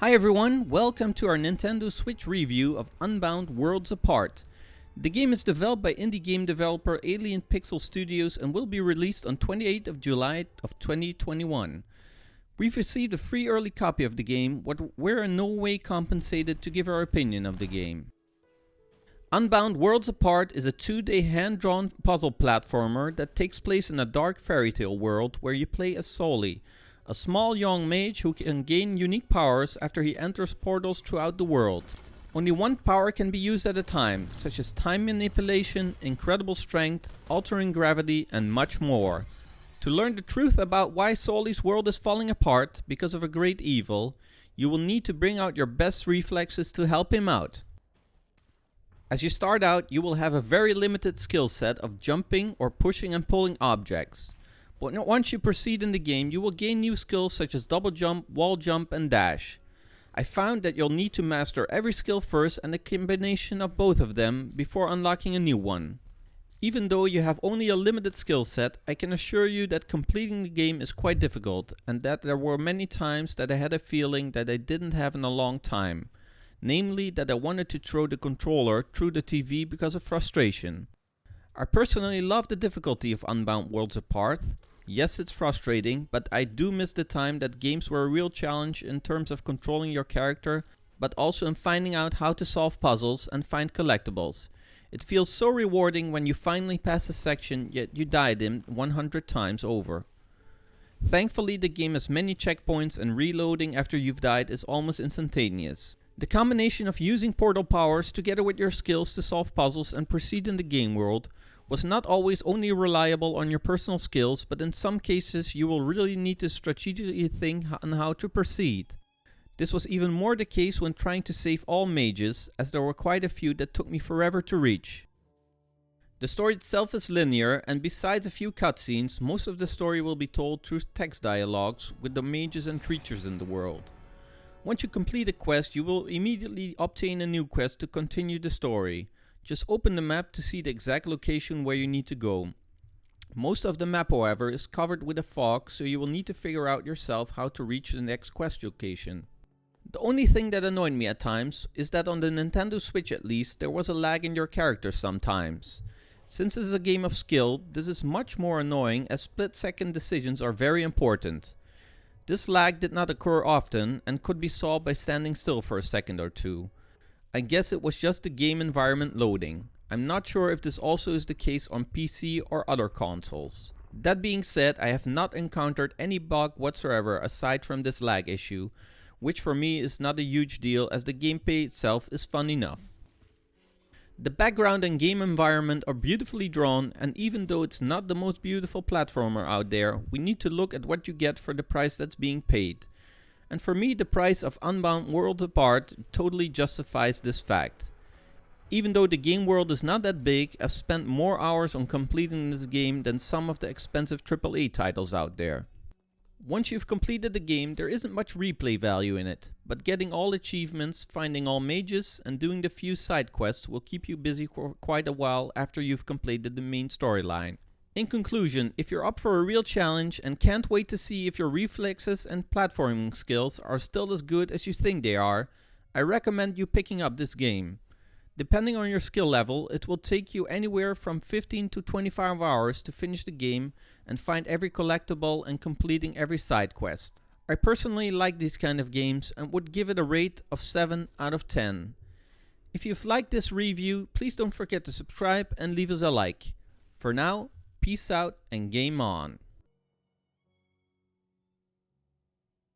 Hi everyone, welcome to our Nintendo Switch review of Unbound Worlds Apart. The game is developed by indie game developer Alien Pixel Studios and will be released on 28th of July of 2021. We've received a free early copy of the game, but we're in no way compensated to give our opinion of the game. Unbound Worlds Apart is a 2-day hand-drawn puzzle platformer that takes place in a dark fairy tale world where you play as Soli, a small young mage who can gain unique powers after he enters portals throughout the world. Only one power can be used at a time, such as time manipulation, incredible strength, altering gravity, and much more. To learn the truth about why Soli's world is falling apart because of a great evil, you will need to bring out your best reflexes to help him out. As you start out, you will have a very limited skill set of jumping or pushing and pulling objects. But once you proceed in the game, you will gain new skills such as double jump, wall jump, and dash. I found that you'll need to master every skill first and a combination of both of them before unlocking a new one. Even though you have only a limited skill set, I can assure you that completing the game is quite difficult, and that there were many times that I had a feeling that I didn't have in a long time. Namely, that I wanted to throw the controller through the TV because of frustration. I personally love the difficulty of Unbound Worlds Apart. Yes, it's frustrating, but I do miss the time that games were a real challenge in terms of controlling your character, but also in finding out how to solve puzzles and find collectibles. It feels so rewarding when you finally pass a section, yet you died in 100 times over. Thankfully, the game has many checkpoints and reloading after you've died is almost instantaneous. The combination of using portal powers together with your skills to solve puzzles and proceed in the game world was not always only reliable on your personal skills, but in some cases you will really need to strategically think on how to proceed. This was even more the case when trying to save all mages, as there were quite a few that took me forever to reach. The story itself is linear, and besides a few cutscenes, most of the story will be told through text dialogues with the mages and creatures in the world. Once you complete a quest, you will immediately obtain a new quest to continue the story. Just open the map to see the exact location where you need to go. Most of the map, however, is covered with a fog, so you will need to figure out yourself how to reach the next quest location. The only thing that annoyed me at times is that on the Nintendo Switch at least, there was a lag in your character sometimes. Since this is a game of skill, this is much more annoying as split-second decisions are very important. This lag did not occur often and could be solved by standing still for a second or two. I guess it was just the game environment loading. I'm not sure if this also is the case on PC or other consoles. That being said, I have not encountered any bug whatsoever aside from this lag issue, which for me is not a huge deal as the gameplay itself is fun enough. The background and game environment are beautifully drawn, and even though it's not the most beautiful platformer out there, we need to look at what you get for the price that's being paid. And for me, the price of Unbound Worlds Apart totally justifies this fact. Even though the game world is not that big, I've spent more hours on completing this game than some of the expensive AAA titles out there. Once you've completed the game, there isn't much replay value in it, but getting all achievements, finding all mages, and doing the few side quests will keep you busy for quite a while after you've completed the main storyline. In conclusion, if you're up for a real challenge and can't wait to see if your reflexes and platforming skills are still as good as you think they are, I recommend you picking up this game. Depending on your skill level, it will take you anywhere from 15 to 25 hours to finish the game and find every collectible and completing every side quest. I personally like these kind of games and would give it a rate of 7 out of 10. If you've liked this review, please don't forget to subscribe and leave us a like. For now, peace out and game on.